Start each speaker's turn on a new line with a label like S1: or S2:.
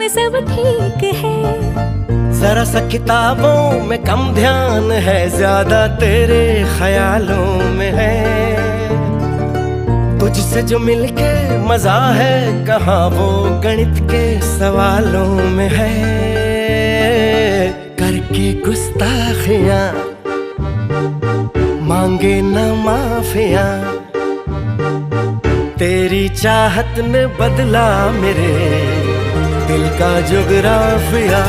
S1: सब ठीक है।
S2: जरा सा किताबों में कम ध्यान है, ज्यादा तेरे ख्यालों में है। तुझसे जो मिलके मजा है, कहाँ वो गणित के सवालों में है। करके गुस्ताखियां मांगे न माफियां, तेरी चाहत ने बदला मेरे दिल का जुगराफिया।